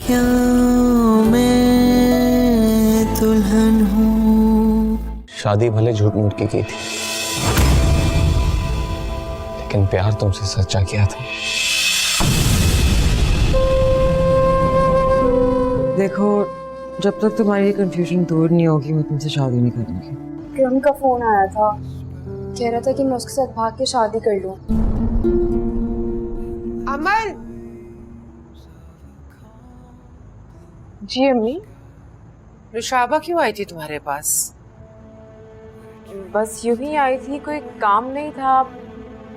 क्या मैं दुल्हन हूँ। शादी भले झूठ मूठ की थी, लेकिन प्यार तुमसे सच्चा किया था। देखो, जब तक तुम्हारी कंफ्यूजन दूर नहीं होगी मैं तुमसे शादी नहीं करूंगी। किरण का फोन आया था, कह रहा था कि मैं उसके साथ भाग के शादी कर लूं। अमल। जी अम्मी। रुशाबा क्यों आई थी तुम्हारे पास? बस यूं ही आई थी, कोई काम नहीं था।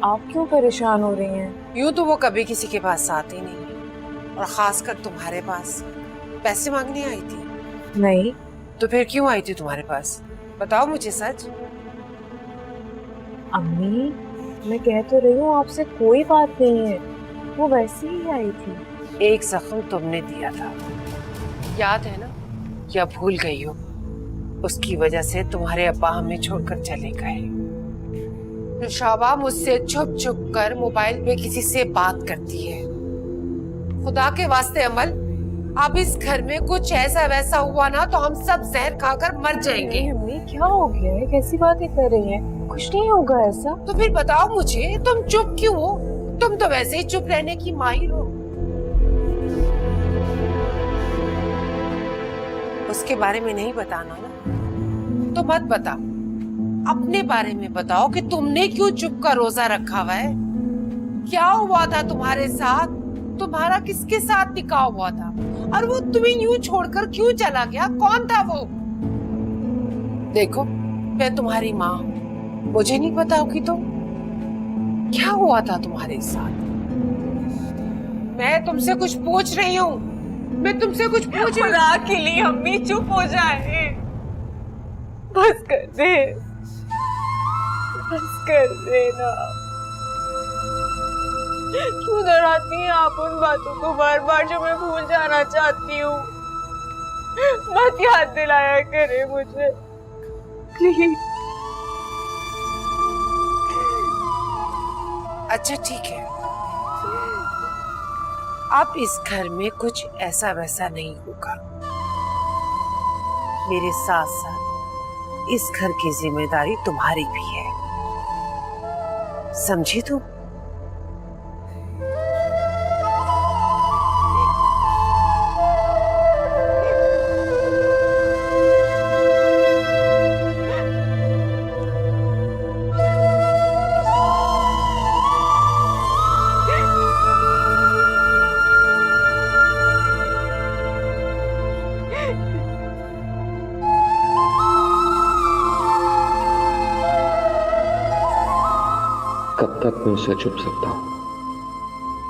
आप क्यों परेशान हो रही हैं? यूं तो वो कभी किसी के पास आती नहीं है, और खासकर तुम्हारे पास। पैसे मांगने आई थी? नहीं। तो फिर क्यों आई थी तुम्हारे पास? बताओ मुझे सच। अम्मी, मैं कह तो रही हूँ आपसे कोई बात नहीं है, वो वैसे ही आई थी। एक जख्म तुमने दिया था, याद है ना? या भूल गई हो? उसकी वजह से तुम्हारे अब्बा हमें छोड़कर चले गए। रुशाबा मुझसे छुप छुप कर मोबाइल पे किसी से बात करती है। खुदा के वास्ते अमल, अब इस घर में कुछ ऐसा वैसा हुआ ना तो हम सब जहर खाकर मर जाएंगे। अम्मी क्या हो गया है, कैसी बातें कर रही हैं? कुछ नहीं होगा ऐसा। तो फिर बताओ मुझे, तुम चुप क्यों हो? तुम तो वैसे ही चुप रहने की माहिर हो। उसके बारे में नहीं बताना ना, तो मत बताओ। अपने बारे में बताओ कि तुमने क्यों चुप का रोजा रखा हुआ है। क्या हुआ था तुम्हारे साथ? तुम्हारा किसके साथ निकाह हुआ था? और वो तुम्हें यूं छोड़कर क्यों चला गया? कौन था वो? देखो, मैं तुम्हारी माँ हूँ, मुझे नहीं बताओगी तो? क्या हुआ था तुम्हारे साथ? मैं तुमसे कुछ पूछ रही हूँ, मैं तुमसे कुछ पूछ रही हूँ। के लिए अम्मी चुप हो जाए, बस कर दे, बस कर देना। क्यों डराती हैं आप उन बातों को बार बार जो मैं भूल जाना चाहती हूँ? मत याद दिलाया करे मुझे, प्लीज। अच्छा ठीक है, अब इस घर में कुछ ऐसा वैसा नहीं होगा। मेरे साथ साथ इस घर की जिम्मेदारी तुम्हारी भी है, समझी तुम? कब तक मैं उसे छुप सकता हूं?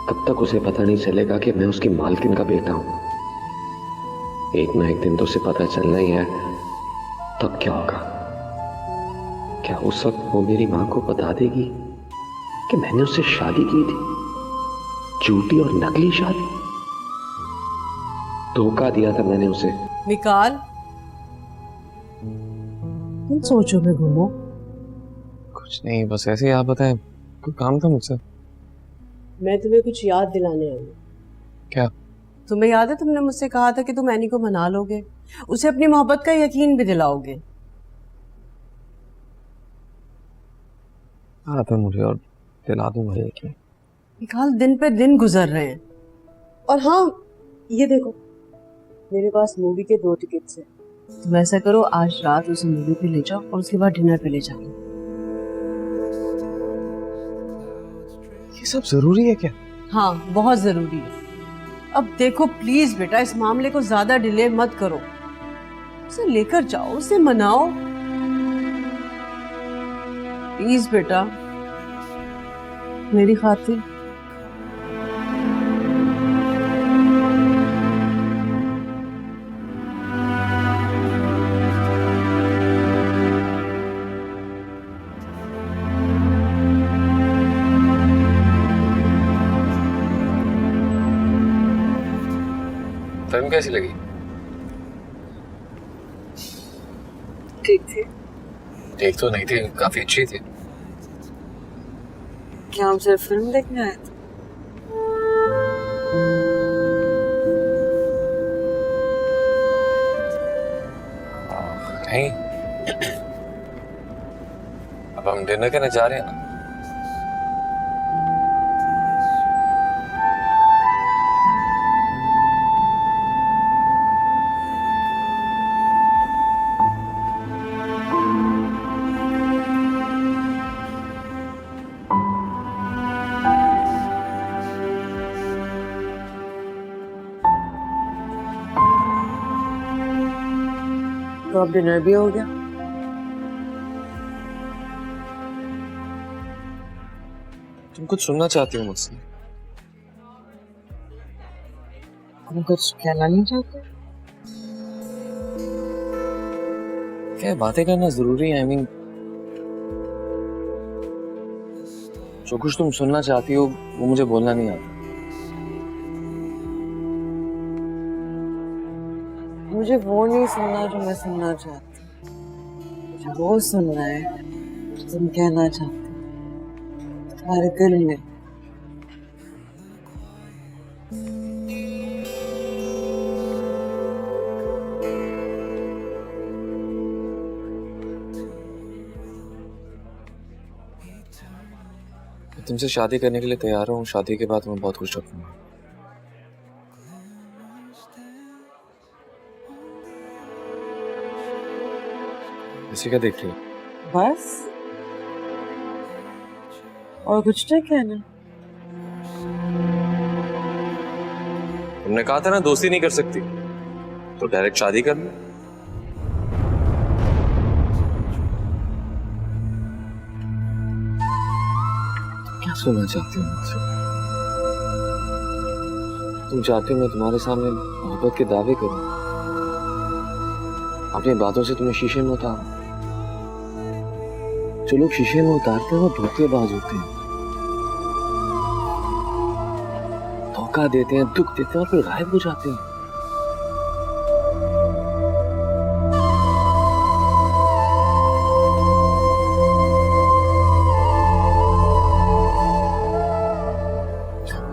कब तक उसे पता नहीं चलेगा कि मैं उसकी मालकिन का बेटा हूं? एक ना एक दिन तो उसे पता चलना ही है। तब क्या होगा? क्या उस वक्त वो मेरी मां को बता देगी कि मैंने उससे शादी की थी? झूठी और नकली शादी। धोखा दिया था मैंने उसे। निकाल, तुम सोचो में घूमो। कुछ नहीं, बस ऐसे ही। आप बताएं, कोई काम था मुझसे? मैं तुम्हें कुछ याद दिलाने आई हूँ। क्या? तुम्हें याद है तुमने मुझसे कहा था कि तुम एनी को मना लोगे, उसे अपनी मोहब्बत का यकीन भी दिलाओगे। हाँ तो मुझे, और दिला दूंगा यकीन। निकाल, दिन पे दिन गुजर रहे हैं। और हाँ, ये देखो, मेरे पास मूवी के 2 टिकट्स हैं। तुम ऐसा करो, आज रात उसे मूवी पे ले जाओ और उसके बाद डिनर पे ले जाओ। ये सब जरूरी है क्या? हाँ, बहुत जरूरी है। अब देखो प्लीज बेटा, इस मामले को ज्यादा डिले मत करो। उसे लेकर जाओ, उसे मनाओ प्लीज बेटा, मेरी खातिर। फिल्म कैसी लगी? ठीक थी। ठीक तो नहीं थी, काफी अच्छी थी। क्या हम सिर्फ फिल्म देखने आए थे? नहीं, अब हम डिनर करने जा रहे हैं ना। तो अब डिनर भी हो गया। तुम कुछ सुनना चाहती हो मुझसे? तुम कुछ कहना नहीं चाहते? क्या बातें करना जरूरी है? जो कुछ तुम सुनना चाहती हो वो मुझे बोलना नहीं आता। मुझे वो नहीं सुनना जो मैं सुनना चाहती, मुझे वो सुनना है जो तुम कहना चाहते हो तुम्हारे दिल में। मैं तुमसे शादी करने के लिए तैयार हूँ। शादी के बाद मैं बहुत खुश रखूंगा। इसी का देख रही हो? बस और कुछ नहीं कहना? तुमने कहा था ना दोस्ती नहीं कर सकती, तो डायरेक्ट शादी कर लो। क्या सुनना चाहती हो मुझसे? तुम चाहती हो मैं तुम्हारे सामने मोहब्बत के दावे करूं, अपनी बातों से तुम्हें शीशे में उतारूं? जो लोग शीशे में उतारते हैं वो धोखेबाज होते हैं, धोखा देते हैं, दुख देते हैं और फिर गायब हो जाते हैं।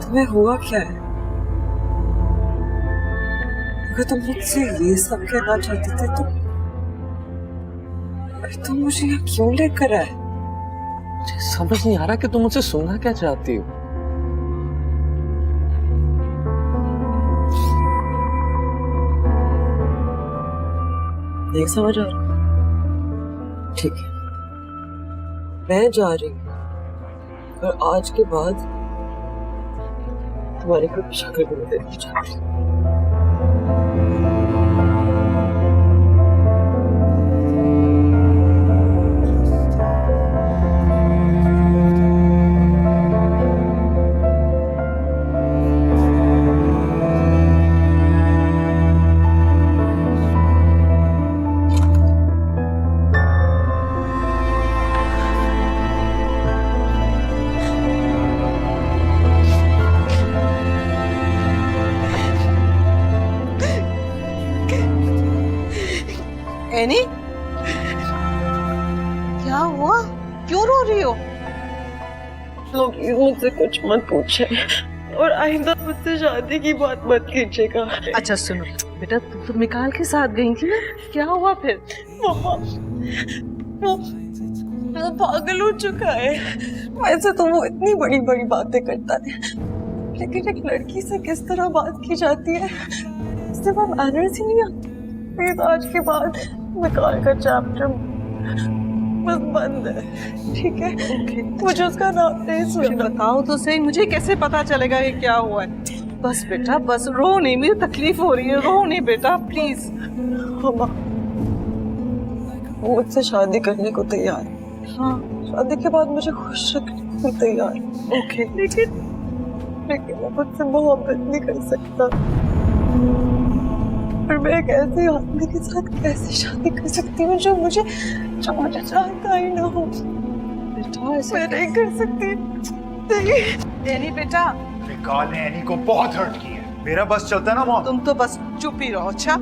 तुम्हें हुआ क्या है? अगर तुम मुझसे ये सब कहना चाहते थे तो तुम मुझे यहाँ क्यों लेकर आए? मुझे समझ नहीं आ रहा कि तुम मुझसे सुनना क्या चाहती हो। नहीं समझ आ रहा? ठीक है, मैं जा रही हूँ और आज के बाद तुम्हारी कोई शक्ल भी नहीं देखनी चाहती। एनी, क्या हुआ? क्यों रो रही हो? लोग मुझसे कुछ मत पूछे और आइंदा मुझसे शादी की बात मत कीजिएगा। अच्छा सुनो बेटा, तुम तो मिकाल के साथ गई थी ना, क्या हुआ फिर? मम्मा, वो पागल हो चुका है। वैसे तो वो इतनी बड़ी बड़ी बातें करता है, लेकिन एक लड़की से किस तरह बात की जाती है इससे वो मैनर्स ही नहीं आती। प्लीज आज के बाद मिकाल का चैप्टर बस बंद है, ठीक है? मुझे उसका नाम नहीं सुनना। बताओ तो सही, मुझे कैसे पता चलेगा ये क्या हुआ है? बस बेटा बस, रो नहीं, मुझे तकलीफ हो रही है, रो नहीं बेटा प्लीज। मम्मा, वो मुझसे शादी करने को तैयार है। हाँ, शादी के बाद मुझे खुश रखने को तैयार है। ओके, लेकिन मैं मुझसे मोहब्बत नहीं कर सकता। पर मैं एक ऐसे आदमी के साथ कैसे शादी कर सकती हूँ जो मुझे चाहता ही ना हो? बेटा ऐसे मैं नहीं कर सकती। एनी बेटा, मिकाल ने एनी को बहुत हर्ट किया है। मेरा बस चलता है ना मॉम। तुम तो बस चुप ही रहो। अच्छा,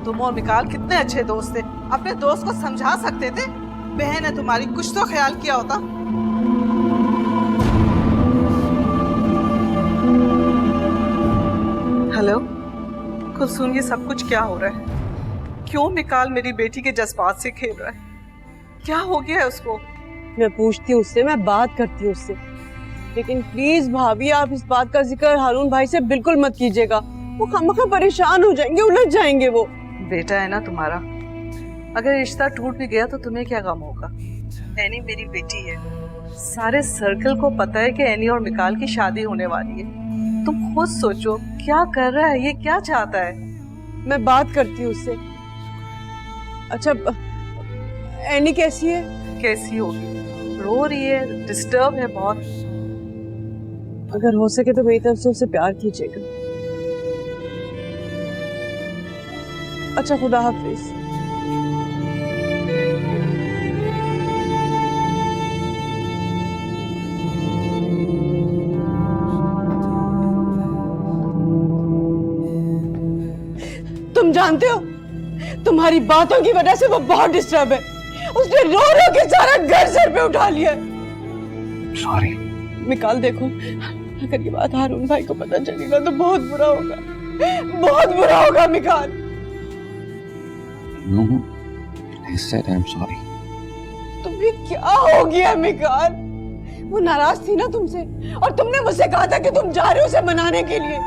तुम और मिकाल कितने अच्छे दोस्त थे, अपने दोस्त को समझा सकते थे। बहन है तुम्हारी, कुछ तो ख्याल किया होता। हेलो कुलसूम, ये सब कुछ क्या हो रहा है? क्यों मिकाल मेरी बेटी के जज्बात से खेल रहा है? क्या हो गया है उसको? मैं पूछती हूँ उससे, मैं बात करती हूँ उससे, लेकिन प्लीज भाभी आप इस बात का जिक्र हारून भाई से बिल्कुल मत कीजिएगा। वो खामखा परेशान हो जाएंगे, उलझ जाएंगे वो। बेटा है ना तुम्हारा, अगर रिश्ता टूट भी गया तो तुम्हें क्या गम होगा? एनी मेरी बेटी है, सारे सर्कल को पता है कि एनी और मिकाल की शादी होने वाली है। तुम खुद सोचो क्या कर रहा है, ये क्या चाहता है? मैं बात करती हूँ उससे। अच्छा एनी कैसी है? कैसी होगी, रो रही है, डिस्टर्ब है बहुत। अगर हो सके तो मेरी तरफ से उससे प्यार कीजिएगा। अच्छा खुदा हाफिज। तुम जानते हो तुम्हारी बातों की वजह से वो बहुत डिस्टर्ब है। उसने रो रो के सारा घर सर पे उठा लिया। सॉरी। मिकाल देखो, अगर ये बात हारून भाई को पता चलेगा तो बहुत बुरा होगा, बहुत बुरा होगा Mikaal. No, I said I'm sorry. तुम्हें क्या हो गया मिकाल? वो नाराज थी ना तुमसे, और तुमने मुझसे कहा था कि तुम जा रहे हो उसे मनाने के लिए।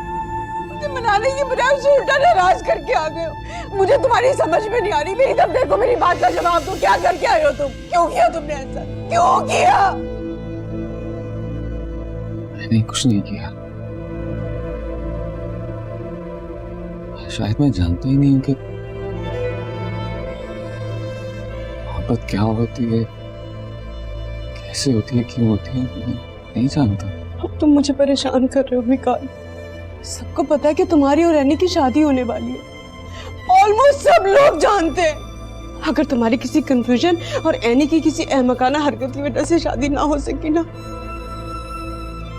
उसे मनाने की बजाय उसे उल्टा नाराज करके आ गए हो। मुझे तुम्हारी समझ में नहीं आ रही। मेरी तरफ देखो, मेरी बात का जवाब दो। क्या करके आए हो तुम? क्यों किया तुमने ऐसा? क्यों किया? मैंने कुछ नहीं किया। शायद मैं जानता ही नहीं हूँ कि मोहब्बत क्या होती है, कैसे होती है, क्यों होती है। मैं नहीं जानता। अब तुम मुझे परेशान कर रहे हो मिकाल। सबको पता है कि तुम्हारी और एनी की शादी होने वाली है। ऑलमोस्ट सब लोग जानते हैं। अगर तुम्हारी किसी कंफ्यूजन और एनी की किसी अहमकाना हरकत की वजह से शादी ना हो सकी ना,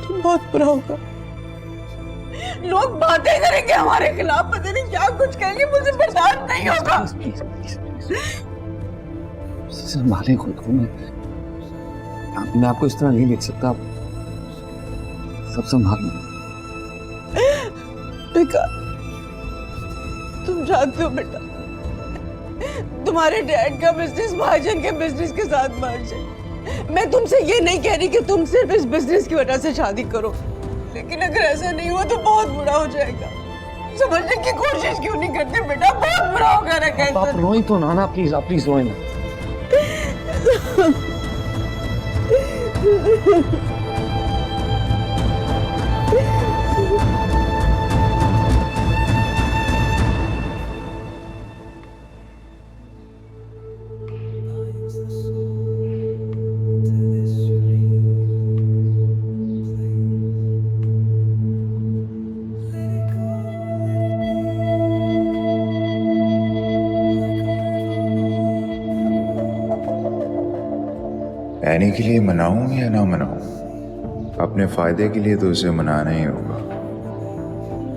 तो बहुत बुरा होगा। लोग बातें करेंगे हमारे खिलाफ, पता नहीं क्या कुछ कहेंगे। मुझे बर्दाश्त नहीं होगा। संभाले खुद को। मैं आपको इस तरह नहीं देख सकता। सब संभाल लो। तुम जानते हो बेटा, तुम्हारे डैड का बिजनेस महाजन के बिजनेस के साथ मर्ज है। मैं तुमसे ये नहीं कह रही कि तुम सिर्फ इस बिजनेस की वजह से शादी करो, लेकिन अगर ऐसा नहीं हुआ तो बहुत बुरा हो जाएगा। समझने की कोशिश क्यों नहीं करते बेटा? बहुत बुरा होगा ना। कैसे आप रोई तो ना प्लीज, आप प्लीज रोए ना। एनी के लिए मनाऊं या ना मनाऊं, अपने फायदे के लिए तो उसे मनाना ही होगा।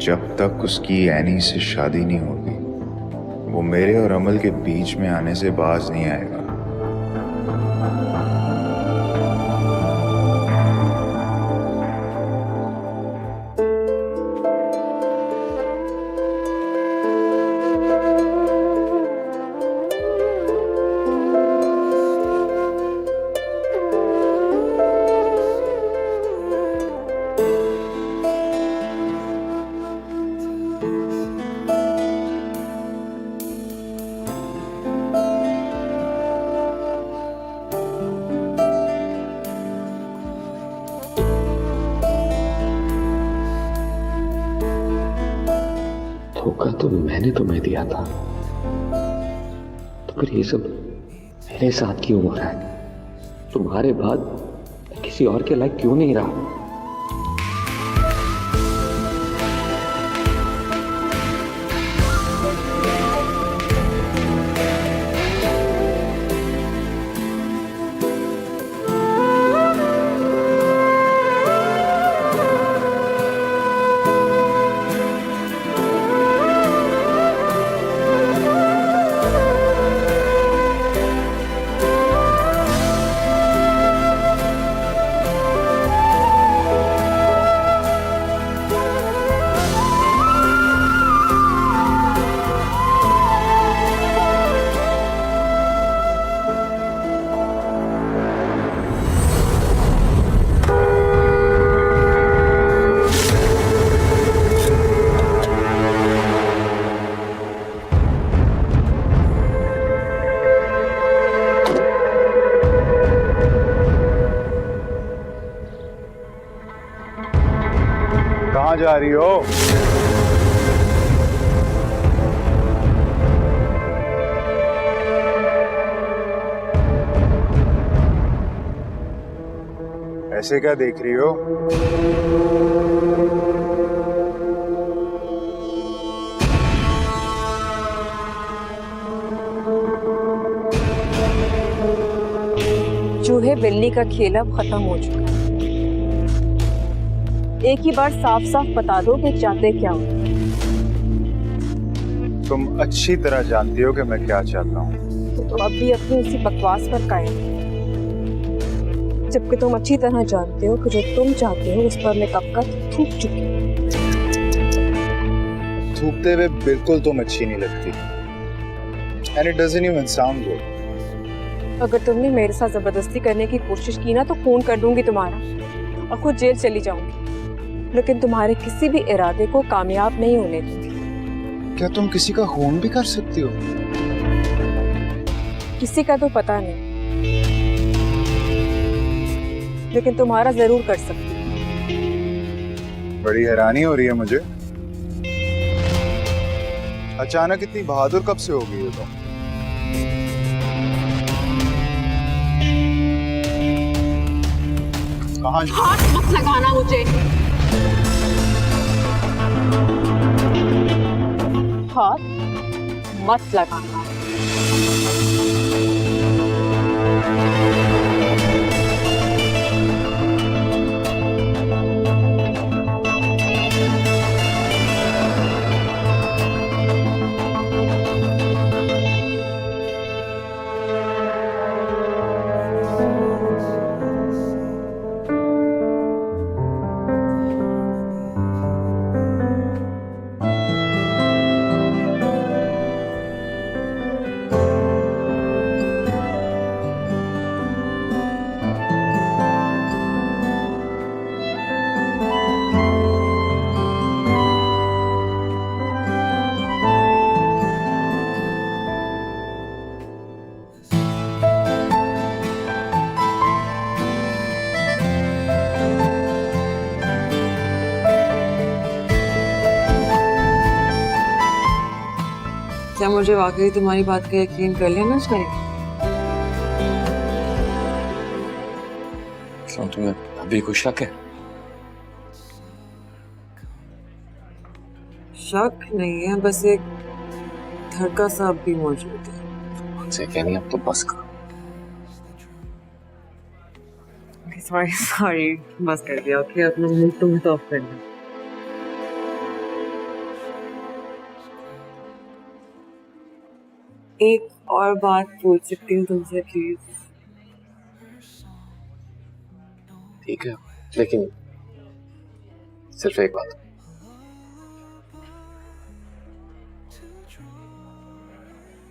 जब तक उसकी एनी से शादी नहीं होगी, वो मेरे और अमल के बीच में आने से बाज नहीं आएगा। धोखा तो मैंने तुम्हें दिया था, तो फिर ये सब मेरे साथ क्यों हो रहा है? तुम्हारे बाद मैं किसी और के लायक क्यों नहीं रहा? कहाँ जा रही हो? ऐसे क्या देख रही हो? चूहे बिल्ली का खेल अब खत्म हो चुका है। एक ही बार साफ साफ बता दो कि चाहते क्या हो। तुम अच्छी तरह जानती हो कि मैं क्या चाहता हूँ। तो अब भी अपनी उसी बकवास पर कायम हो। जबकि तुम अच्छी तरह जानते हो कि जो तुम चाहते हो उस पर मैं कब का थूक चुकी हूँ। थूकते हुए बिल्कुल तुम अच्छी नहीं लगती। And it doesn't even sound good. अगर तुमने मेरे साथ जबरदस्ती करने की कोशिश की ना तो खून कर दूंगी तुम्हारा और खुद जेल चली जाऊंगी, लेकिन तुम्हारे किसी भी इरादे को कामयाब नहीं होने दूंगी। क्या तुम किसी का खून भी कर सकती हो? किसी का तो पता नहीं, लेकिन तुम्हारा जरूर कर सकती हूँ। बड़ी हैरानी हो रही है मुझे। अचानक इतनी बहादुर कब से हो गई हो तुम? कहाँ हाथ मत लगाना मुझे। हाथ मत लगाना। क्या मुझे वाकई तुम्हारी बात का यकीन कर लेना चाहिए? क्यों, तुम्हें अभी कुछ शक है? शक नहीं है, बस एक धड़का सा अब भी मौजूद है। मुझसे कहनी अब तो बस करो। सॉरी बस कर दिया। ओके, अपना मुंह तुम तो ऑफ कर दो। एक और बात पूछ सकती हूँ तुमसे प्लीज? ठीक है, लेकिन सिर्फ एक बात।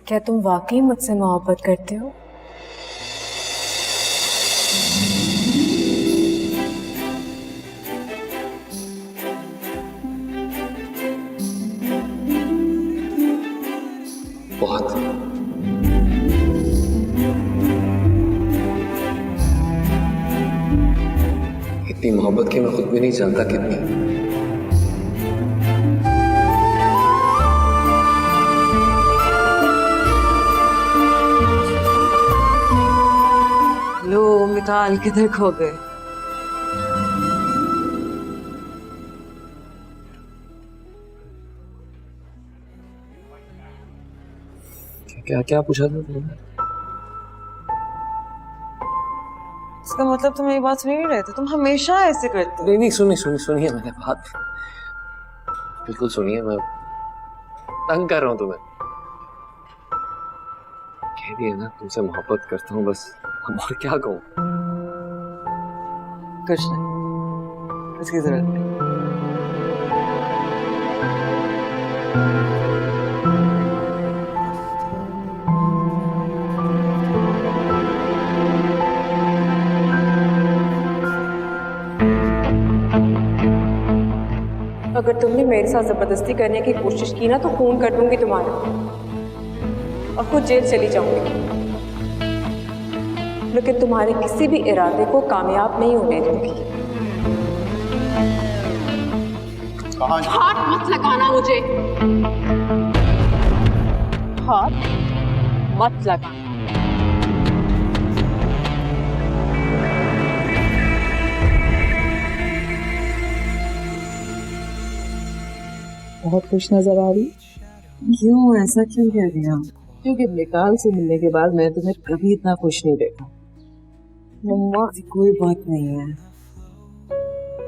क्या तुम वाकई मुझसे मोहब्बत करते हो? बहुत। इतनी मोहब्बत की मैं खुद भी नहीं जानता कितनी। लो मिताल, किधर खो गए? क्या क्या पूछा था तुमने? इसका मतलब तुम ये बात सुन ही रहे थे? तुम हमेशा ऐसे करते हो। नहीं, सुनिए मैंने बात बिल्कुल सुनिए। मैं तंग कर रहा हूँ तुम्हें। कह दिया ना तुमसे मोहब्बत करता हूँ, बस अब और क्या कहूँ। कुछ नहीं, इसकी जरूरत नहीं। अगर तुमने मेरे साथ जबरदस्ती करने की कोशिश की ना तो खून कर दूंगी तुम्हारा और खुद जेल चली जाऊंगी, लेकिन तुम्हारे किसी भी इरादे को कामयाब नहीं होने दूंगी। हाथ मत लगाना मुझे, हाथ मत लगाना। बहुत खुश नजर आ रही। क्यों, ऐसा क्यों कह दिया? क्योंकि निकाल से मिलने के बाद मैं तुम्हें कभी इतना खुश नहीं देखा। मम्मा कोई बात नहीं है,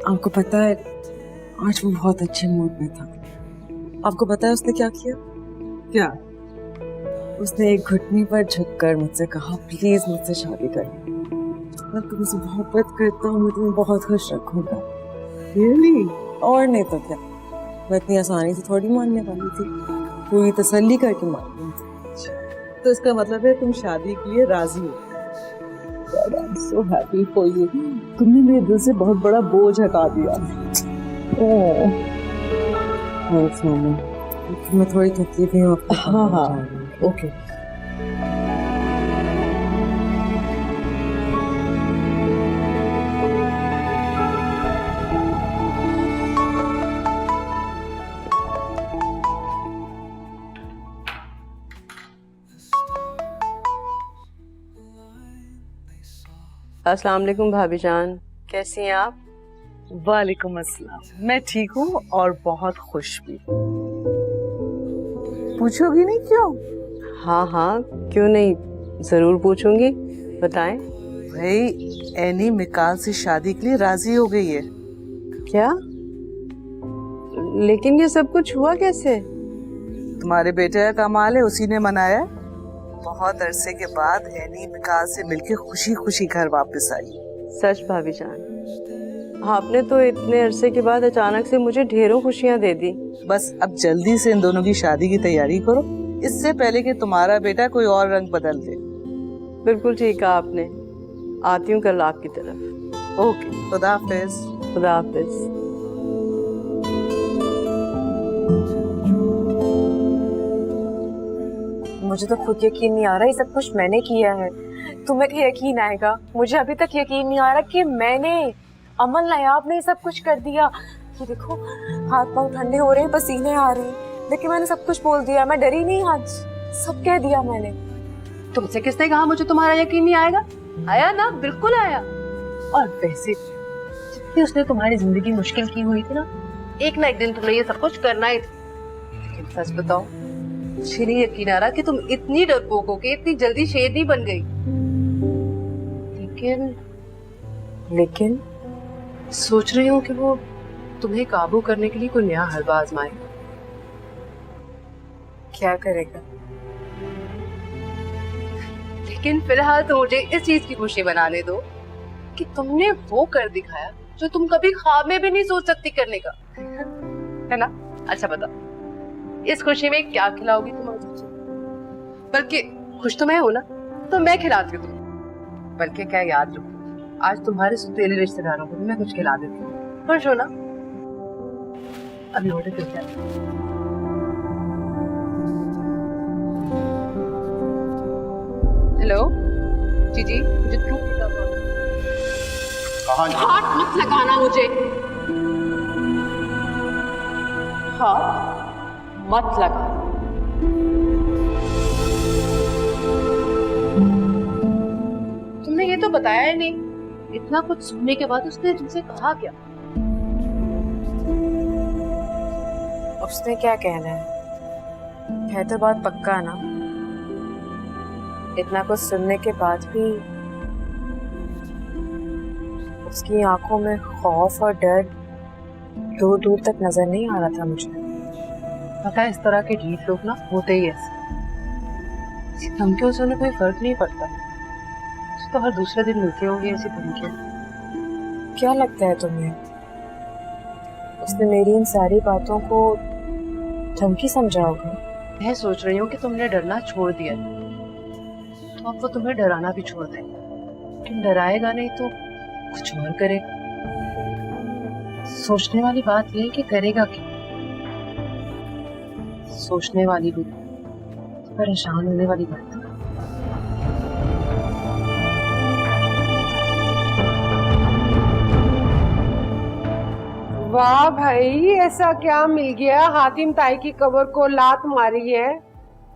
आपको पता है आज वो बहुत अच्छे मूड में था। आपको पता है उसने क्या किया? क्या? उसने एक घुटने पर झुककर मुझसे कहा प्लीज मुझसे शादी कर। मैं तुमसे मोहब्बत करता हूँ, मैं तुम्हें बहुत खुश रखूंगा। रियली? और नहीं तो क्या, मैं इतनी आसानी से थोड़ी मानने वाली थी, पूरी तसल्ली करके मान ली थी। तो इसका मतलब है तुम शादी के लिए राजी हो। I'm so happy for you. तुमने मेरे दिल से बहुत बड़ा बोझ हटा दिया। थैंक्स मम्मी, मैं थोड़ी तकलीफ है आपको। हाँ हाँ ओके। अस्सलाम वालेकुम भाभी जान, कैसी हैं आप? वालेकुम अस्सलाम, मैं ठीक हूँ और बहुत खुश भी। पूछोगी नहीं क्यों? हाँ हाँ क्यों नहीं, जरूर पूछूंगी, बताएं। भाई एनी मिकाल से शादी के लिए राजी हो गई है। क्या? लेकिन ये सब कुछ हुआ कैसे? तुम्हारे बेटे का कमाल है, उसी ने मनाया। बहुत अरसे के बाद एनी मिकाल से मिलके खुशी खुशी घर वापस आई। सच भाभी जान, आपने तो इतने अरसे के बाद अचानक से मुझे ढेरों खुशियां दे दी। बस अब जल्दी से इन दोनों की शादी की तैयारी करो, इससे पहले कि तुम्हारा बेटा कोई और रंग बदल दे। बिल्कुल ठीक कहा आपने, आती हूँ कल आपकी तरफ। ओके, खुदा हाफिज। खुदा हाफिज। मुझे तो खुद यकीन नहीं आ रहा ये सब कुछ मैंने किया है। तुम्हें क्या यकीन आएगा? मुझे अभी तक यकीन नहीं आ रहा कि मैंने, अमन नायाब ने ये सब कुछ कर दिया। ये देखो हाथ पांव ठंडे हो रहे हैं, पसीने आ रहे हैं, लेकिन मैंने सब कुछ बोल दिया। मैं डरी नहीं, आज सब कह दिया मैंने। तुमसे किसने कहा मुझे तुम्हारा यकीन नहीं आएगा? आया ना, बिल्कुल आया। और वैसे जितनी उसने तुम्हारी जिंदगी मुश्किल की हुई थी ना, एक ना एक दिन तुम्हें ये सब कुछ करना ही था। लेकिन सच बताओ, मुझे नहीं यकीन आ रहा कि तुम इतनी डरपोक हो के इतनी जल्दी शेरनी बन गई। लेकिन सोच रही हूँ कि वो तुम्हें काबू करने के लिए कोई नया हलवा आजमाएगा। क्या करेगा? लेकिन फिलहाल तो मुझे इस चीज की खुशी बनाने दो कि तुमने वो कर दिखाया जो तुम कभी ख्वाब में भी नहीं सोच सकती करने का, है ना? अच्छा बताओ, इस खुशी में क्या खिलाओगी तुम? बल्कि खुश तो मैं हूं ना, तो मैं खिलाती हूँ तुम्हें। बल्कि क्या, याद रखो, आज तुम्हारे सुतेले रिश्तेदारों को भी मैं कुछ खिला देती हूँ। खुश हो ना? अभी ऑर्डर करते हैं। हेलो जी जी, मुझे प्रूफ की तरफ हाथ मत लगाना मुझे, हाँ मत लगा। तुमने ये तो बताया ही नहीं। इतना कुछ सुनने के बाद उसने तुमसे कहा क्या? उसने क्या कहना है? है तो बात पक्का ना। इतना कुछ सुनने के बाद भी उसकी आंखों में खौफ और डर दूर दूर तक नजर नहीं आ रहा था मुझे। पता है, इस तरह के ढीठ लोग ना होते ही ऐसे। धमकियों से उन्हें कोई फर्क नहीं पड़ता, तो हर दूसरे दिन मिलते होंगे ऐसी धमकियां। क्या लगता है तुम्हें उसने मेरी इन सारी बातों को धमकी समझा होगा? मैं सोच रही हूँ कि तुमने डरना छोड़ दिया, तो अब वो तुम्हें डराना भी छोड़ दे। लेकिन डराएगा नहीं तो कुछ और करेगा। सोचने वाली बात ये है कि करेगा क्या। सोचने वाली भी परेशान होने वाली बात है। वाह भाई, ऐसा क्या मिल गया हातिम ताई की कब्र को लात मारी है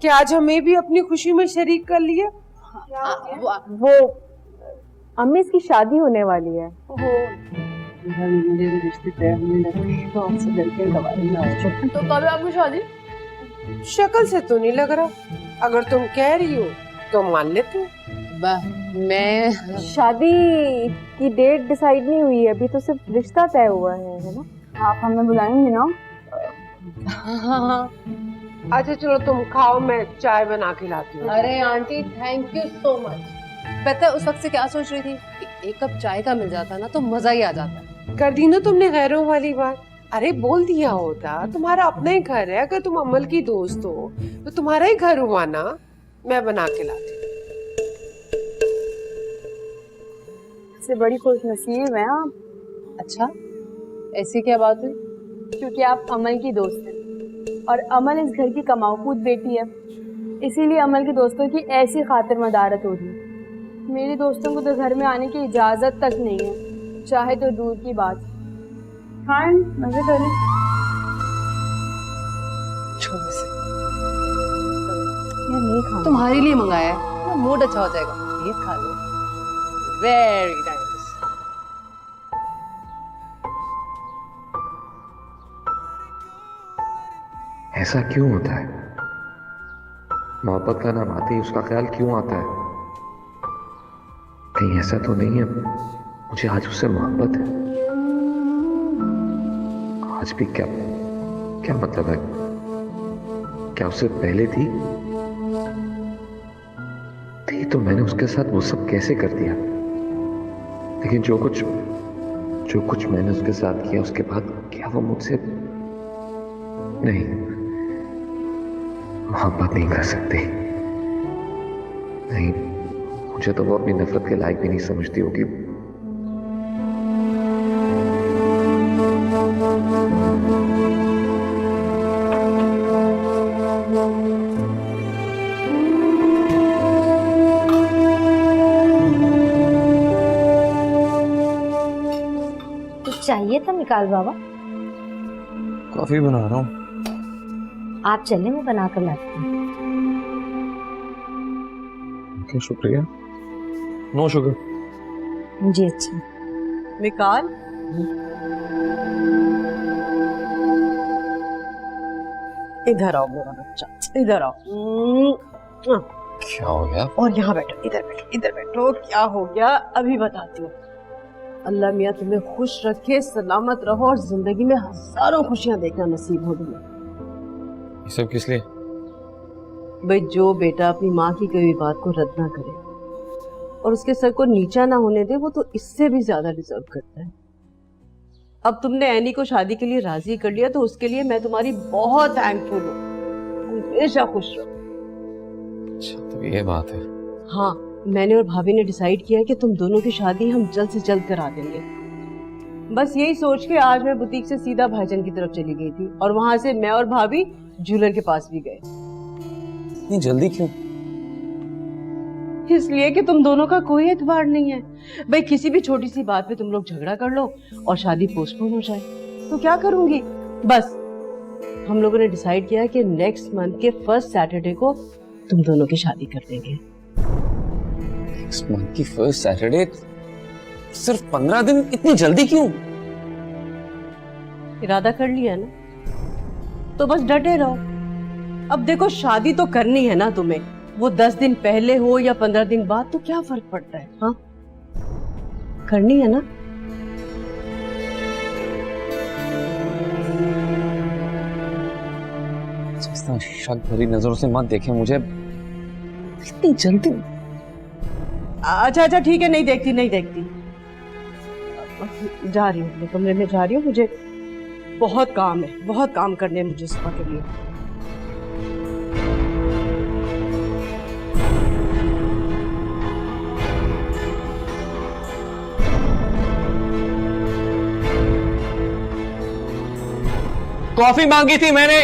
कि आज हमें भी अपनी खुशी में शरीक कर लिया। वो अम्मी इसकी शादी होने वाली है। तो कब है आपकी शादी? शक्ल से तो नहीं लग रहा, अगर तुम कह रही हो तो मान लेती हूँ। मैं शादी की डेट डिसाइड नहीं हुई है अभी, तो सिर्फ रिश्ता तय हुआ है ना? आप हमें बुलाएंगे ना? हाँ। अच्छा चलो तुम खाओ, मैं चाय बना के लाती हूँ। अरे aunty thank you so much. पता है उस वक्त से क्या सोच रही थी कि एक कप चाय का मिल जाता ना तो मजा ही आ जाता। कर दी ना तुमने गैरों वाली बात। अरे बोल दिया होता, तुम्हारा अपना ही घर है, अगर तुम अमल की दोस्त हो तो तुम्हारा ही घर हुआ ना। मैं बना के लाती हूँ। से बड़ी खुश नसीब है आप। अच्छा ऐसी क्या बात हुई? क्योंकि आप अमल की दोस्त हैं और अमल इस घर की कमाऊकूद बेटी है, इसीलिए अमल के दोस्तों की ऐसी खातिर मदारत हो रही है। मेरे दोस्तों को तो घर में आने की इजाजत तक नहीं है, चाहे तो दूर की बात। हाँ मजे करें। नहीं खा, तुम्हारे लिए मंगाया है, मूड अच्छा हो जाएगा, प्लीज खा लो। Very nice. ऐसा क्यों होता है? मोहब्बत का नाम आते ही उसका ख्याल क्यों आता है? कहीं ऐसा तो नहीं है मुझे आज उससे मोहब्बत है? आज भी क्या क्या मतलब है? क्या उससे पहले थी तो मैंने उसके साथ वो सब कैसे कर दिया? लेकिन जो कुछ मैंने उसके साथ किया उसके बाद क्या वो मुझसे नहीं मोहब्बत नहीं कर सकती? नहीं, मुझे तो वो अपनी नफरत के लायक भी नहीं समझती होगी। चाहिए था मिकाल बाबा? कॉफी बना रहा हूँ। आप चले, मैं बना कर लाती हूँ। क्या शुक्रिया, नो शुगर। जी अच्छा। मिकाल इधर आओ मेरा बच्चा, इधर आओ। क्या हो गया? और यहाँ बैठो, इधर बैठो, इधर बैठो। क्या हो गया अभी बताती हूँ। अल्लाह मियाँ तुम्हें खुश रखे, सलामत रहो और जिंदगी में हजारों खुशियां देखना नसीब हो तुम्हें। ये सब किस लिए? भाई जो बेटा अपनी माँ की कभी बात को रद्द ना करे और उसके सर को नीचा ना होने दे, वो तो इससे भी ज्यादा डिजर्व करता है। अब तुमने एनी को शादी के लिए राजी कर लिया तो उसके लिए मैं तुम्हारी बहुत थैंकफुल हूँ। हमेशा खुश रहो। अच्छा तो ये बात है। हाँ, मैंने और भाभी ने डिसाइड किया है कि तुम दोनों की शादी हम जल्द से जल्द करा देंगे। बस यही सोच के आज मैं बुटीक से सीधा भाईजान की तरफ चली गई थी और वहां से मैं और भाभी ज्वेलर के पास भी गए। इतनी जल्दी क्यों? इसलिए कि तुम दोनों का कोई एतबार नहीं है। भाई किसी भी छोटी सी बात पे तुम लोग झगड़ा कर लो और शादी पोस्टपोन हो जाए तो क्या करूंगी? बस हम लोगों ने डिसाइड किया कि नेक्स्ट मंथ के फर्स्ट सैटरडे को तुम दोनों की शादी कर देंगे। नेक्स्ट मंथ की फर्स्ट सैटरडे? सिर्फ 15 दिन, इतनी जल्दी क्यों? इरादा कर लिया ना तो बस डटे रहो। अब देखो शादी तो करनी है ना तुम्हें, वो 10 दिन पहले हो या 15 दिन बाद तो क्या फर्क पड़ता है? हाँ करनी है ना। शक भरी नजरों से मत देखे मुझे, इतनी जल्दी। अच्छा अच्छा ठीक है, नहीं देखती नहीं देखती। जा रही हूँ, अपने कमरे में जा रही हूँ, मुझे बहुत काम है, बहुत काम करने हैं मुझे सुबह के लिए। कॉफी मांगी थी मैंने।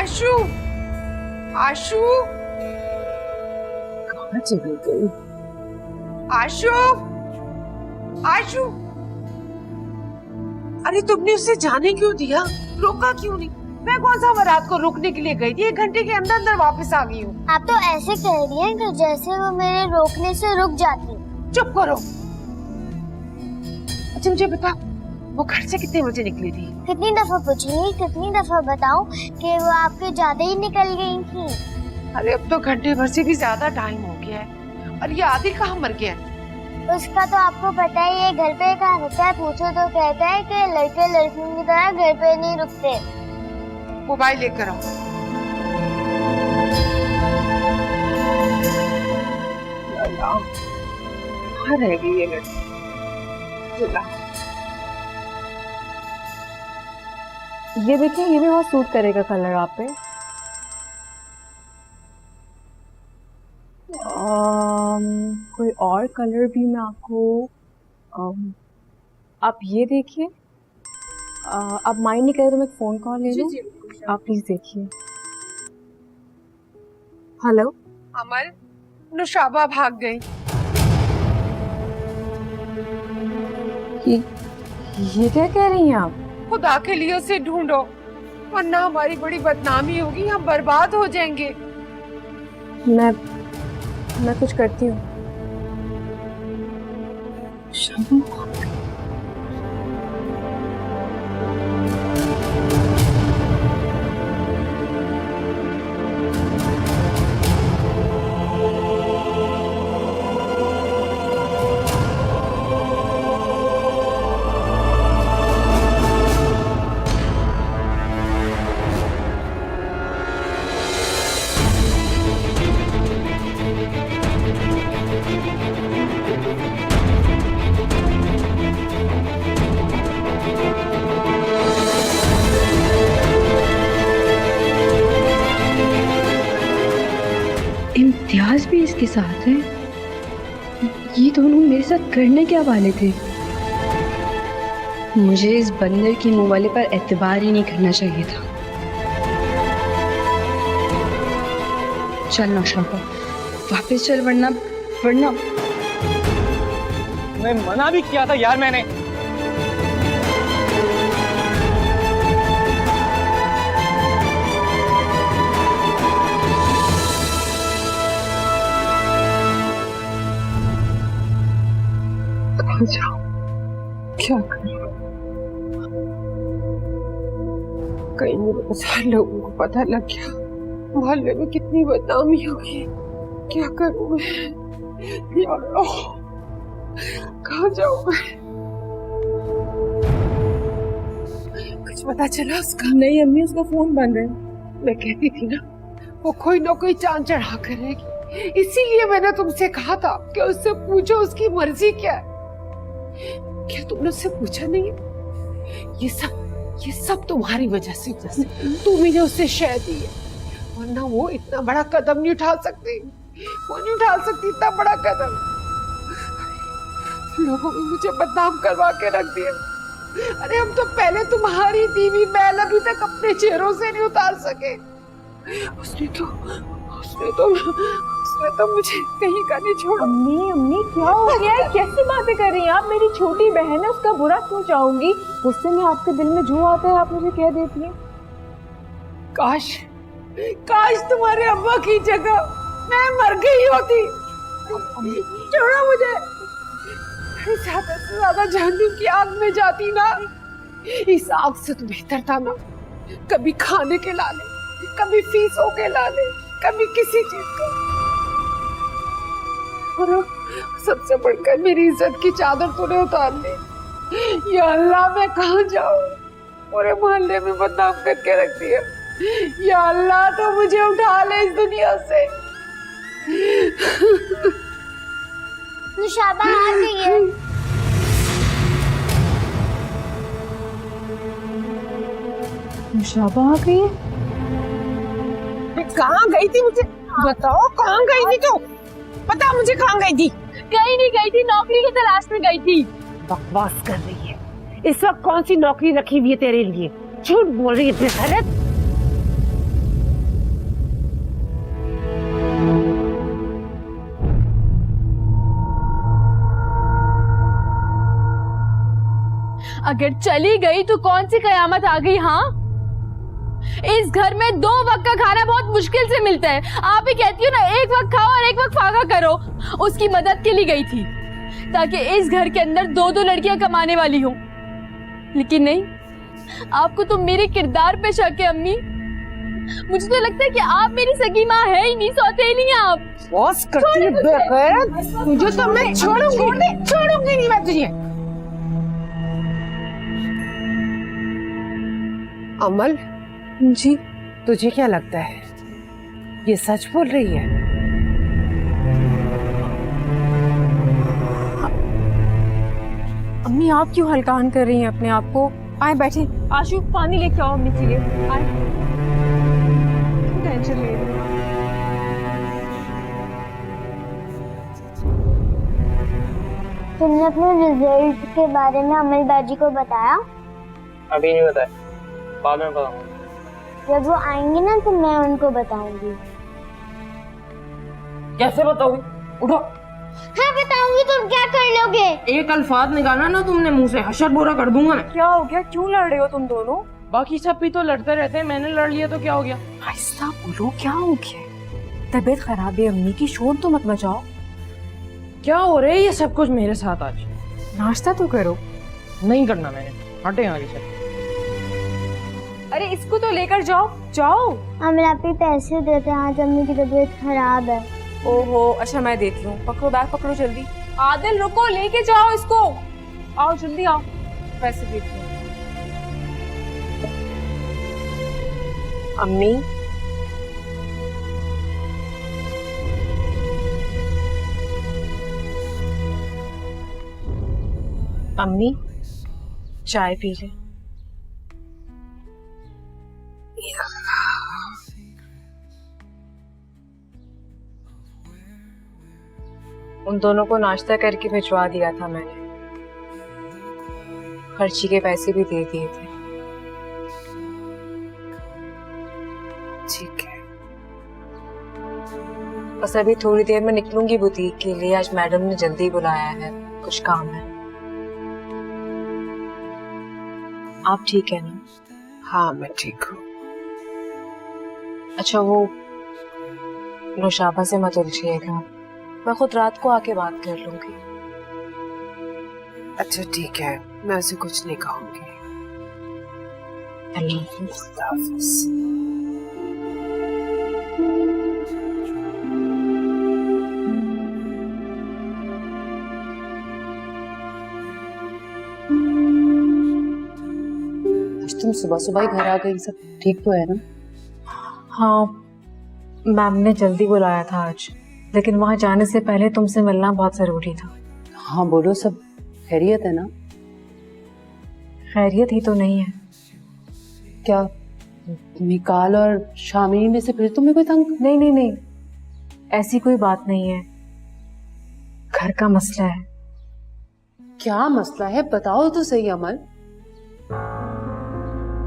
आशु, आशु, कहाँ चली गई? आशु, आशु, अरे तुमने उसे जाने क्यों दिया? रोका क्यों नहीं? मैं कौन सा बारात को रोकने के लिए गई थी? 1 घंटे के अंदर अंदर वापस आ गई हूँ। आप तो ऐसे कह रही हैं कि जैसे वो मेरे रोकने से रुक जाती। चुप करो। अच्छा मुझे बता, वो घर से कितने बजे निकली थी? कितनी दफा पूछूंगी, कितनी दफा बताऊं कि वो आपके ज्यादा ही निकल गई थी। अरे अब तो घंटे भर से भी ज्यादा टाइम हो गया है। और ये आदिल कहाँ मर गया? उसका तो आपको पता ही है, घर पे कहाँ रुकता है? पूछो तो कहता है कि लड़के लड़कियों की तरह घर पे नहीं रुकते। मोबाइल लेकर आओ। कहाँ रह गई ये लड़की? ये देखिए, ये भी बहुत सूट करेगा कलर आप पे। कोई और कलर भी मैं आपको आप ये देखिए। आप माइंड नहीं करें तो मैं फ़ोन कॉल ले लूँ? आप प्लीज़ देखिए। हेलो अमल, नुशाबा भाग गई। ये क्या कह रही हैं आप? खुदा के लिए उसे ढूंढो, वरना हमारी बड़ी बदनामी होगी, हम बर्बाद हो जाएंगे। मैं कुछ करती हूँ। इम्तियाज भी इसके साथ है। ये दोनों मेरे साथ करने क्या वाले थे? मुझे इस बंदर की मुंह वाले पर एतबार ही नहीं करना चाहिए था। चल नौशाबा, वापस चल, वरना मैं मना भी किया था यार मैंने। क्या करूं? कहीं मेरे 50 लोगों को पता लग गया, मोहल्ले में कितनी बदनामी होगी। क्या करूं मैं? या अल्लाह, कहाँ जाऊं मैं? कुछ पता चला उसका? नहीं अम्मी, उसका फोन बंद है। मैं कहती थी ना, वो कोई ना कोई चांद चढ़ा करेगी, इसीलिए मैंने तुमसे कहा था कि उससे पूछो उसकी मर्जी क्या है। क्या तुमने उससे पूछा नहीं? ये सब तुम्हारी वजह से तुम ही उससे शय दी है, वरना वो इतना बड़ा कदम नहीं उठा सकती। वो नहीं उठा सकती इतना बड़ा कदम। लोगों ने मुझे बदनाम करवा के रख दिया। अरे हम तो पहले तुम्हारी दीवी मैल अभी तक अपने चेहरों से नहीं उतार सके। उसने तो मुझे कहीं का नहीं छोड़ा। अम्मी क्या हो गया है? कैसी बातें कर रही हैं आप? मेरी छोटी बहन है, उसका बुरा क्यों चाहूंगी? गुस्से में आपके दिल में जो आता है आप मुझे कह देती हैं। काश तुम्हारे अब्बा की जगह मैं मर गई होती। छोड़ो मुझे। ज्यादा से ज्यादा जहन्नुम की आग में जाती ना, इस आग से तो बेहतर था ना। कभी खाने के लाले, कभी फीसों के लाले, कभी किसी चीज का। और सबसे बढ़कर मेरी इज्जत की चादर तूने उतार ली। या अल्लाह, मैं कहाँ जाऊँ? पूरे मोहल्ले में बदनाम करके रख दिया। या अल्लाह, तो मुझे उठा ले इस दुनिया से। नुशाबा आ गई है। नुशाबा आ गई है? कहाँ गई थी? मुझे बताओ, कहाँ गई थी तू? बता मुझे, कहाँ गई थी? कहीं नहीं गई थी, नौकरी की तलाश में गई थी। बकवास कर रही है। इस वक्त कौन सी नौकरी रखी हुई है तेरे लिए? झूठ बोल रही है बेगैरत। अगर चली गई तो कौन सी कयामत आ गई? हाँ, इस घर में 2 वक्त का खाना बहुत मुश्किल से मिलता है। आप ही कहती हो ना, एक वक्त खाओ और एक वक्त फाका करो। उसकी मदद के लिए गई थी ताकि इस घर के अंदर 2 लड़कियां कमाने वाली हों, लेकिन नहीं, आपको तो मेरे किरदार पे शक है अम्मी। मुझे तो लगता है कि आप मेरी सगी माँ है ही नहीं, सौतेली हैं आप। बॉस करती है बेगैरत, तुझे तो मैं छोड़ूंगी नहीं मैं तुझे। अमल जी, तुझे क्या लगता है ये सच बोल रही है? अम्मी आप क्यों हल्कान कर रही हैं अपने आप को? आए बैठे, आशु पानी लेके आओ अम्मी के लिए। आए, टेंशन ले रही हो। तुमने अपने रिजल्ट के बारे में अमल बाजी को बताया? अभी नहीं बताया, बाद में बताऊंगा। जब वो आएंगी ना तो मैं उनको बताऊंगी। कैसे बताओगी? उठो। हाँ बताऊंगी, तुम क्या कर लोगे? एक अल्फाज निकाला ना तुमने मुंह से, हशर बोरा कर दूंगा मैं। क्या हो गया? क्यों लड़ रहे हो तुम दोनों? बाकी सब भी तो लड़ते रहते हैं, मैंने लड़ लिया तो क्या हो गया? आहिस्ता बोलो, क्या हो गया? तबीयत खराब है अम्मी की, शोर तो मत मचाओ। क्या हो रहा है ये सब कुछ मेरे साथ आज? नाश्ता तो करो। नहीं करना मैंने, हटे आगे से। अरे इसको तो लेकर जाओ, जाओ। अमल आप ही पैसे देते हैं, आज अम्मी की तबीयत खराब है। ओहो, अच्छा मैं देती हूँ। पकड़ो बैग, पकड़ो जल्दी। आदिल रुको, लेके जाओ इसको। आओ जल्दी आओ, पैसे देती हूँ। अम्मी, अम्मी चाय पी ले। उन दोनों को नाश्ता करके भिजवा दिया था मैंने, खर्ची के पैसे भी दे दिए थे। ठीक है, बस अभी थोड़ी देर में निकलूंगी बुटीक के लिए। आज मैडम ने जल्दी बुलाया है, कुछ काम है। आप ठीक है ना? हाँ मैं ठीक हूँ। अच्छा वो नौशाबा से मत उलझिएगा, मैं खुद रात को आके बात कर लूंगी। अच्छा ठीक है, मैं उसे कुछ नहीं कहूंगी। अल्लाह हाफिज़। तुम सुबह सुबह ही घर आ गई, सब ठीक तो है ना? हाँ, मैम ने जल्दी बुलाया था आज, लेकिन वहाँ जाने से पहले तुमसे मिलना बहुत जरूरी था। हाँ बोलो, सब खैरियत है ना? खैरियत ही तो नहीं है। क्या मिकाल और शामिनी में से फिर तुम्हें कोई तंग? नहीं नहीं नहीं, ऐसी कोई बात नहीं है, घर का मसला है। क्या मसला है बताओ तो सही अमल।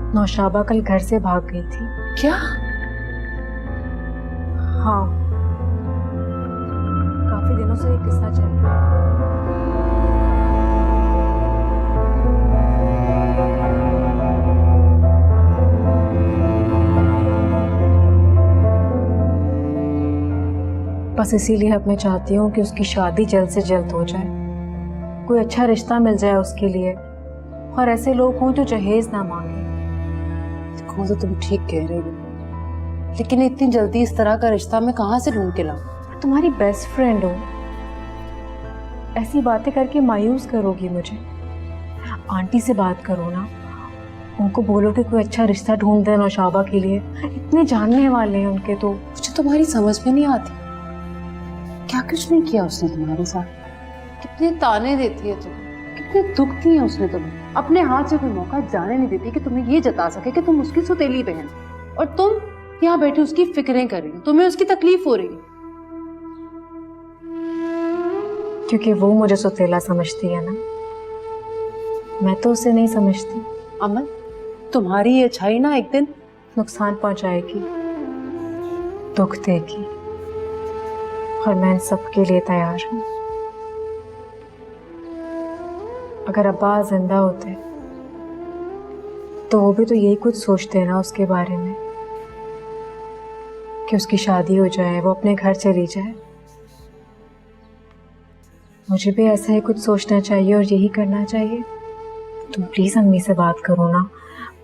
नौशाबा कल घर से भाग गई थी। क्या? हाँ, काफी दिनों से ये किस्सा चल रहा है। बस इसीलिए अब मैं चाहती हूँ कि उसकी शादी जल्द से जल्द हो जाए, कोई अच्छा रिश्ता मिल जाए उसके लिए, और ऐसे लोग हों जो जहेज ना मांगे। देखो तो तुम ठीक कह रही हो, लेकिन इतनी जल्दी इस तरह का रिश्ता मैं कहाँ से ढूंढ के लाऊं? तुम्हारी बेस्ट फ्रेंड हो, ऐसी बातें करके मायूस करोगी मुझे। आंटी से बात करो ना, उनको बोलो कि कोई अच्छा रिश्ता ढूंढ दे नौशाबा के लिए, इतने जानने वाले हैं उनके। तो मुझे तुम्हारी समझ में नहीं आती, क्या कुछ नहीं किया उसने तुम्हारे साथ? कितने ताने देती है तुम, कितने दुख दिए उसने तुम्हें। अपने हाथ से कोई मौका जाने नहीं देती कि तुम्हें ये जता सके कि तुम उसकी सौतेली बहन, और तुम यहाँ बैठे उसकी फिक्रें कर रही हो, तुम्हें उसकी तकलीफ हो रही है। क्योंकि वो मुझे सौतेला समझती है ना, मैं तो उसे नहीं समझती। अमल, तुम्हारी ये अच्छाई ना एक दिन नुकसान पहुंचाएगी, दुख देगी, और मैं इन सब के लिए तैयार हूं। अगर अब्बा जिंदा होते तो वो भी तो यही कुछ सोचते हैं ना उसके बारे में, कि उसकी शादी हो जाए, वो अपने घर चली जाए। मुझे भी ऐसा ही कुछ सोचना चाहिए और यही करना चाहिए। तुम प्लीज अम्मी से बात करो ना,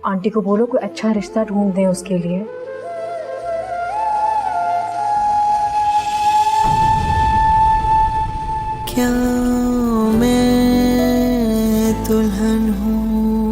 आंटी को बोलो कोई अच्छा रिश्ता ढूंढ दें उसके लिए। क्या मैं दुल्हन हूँ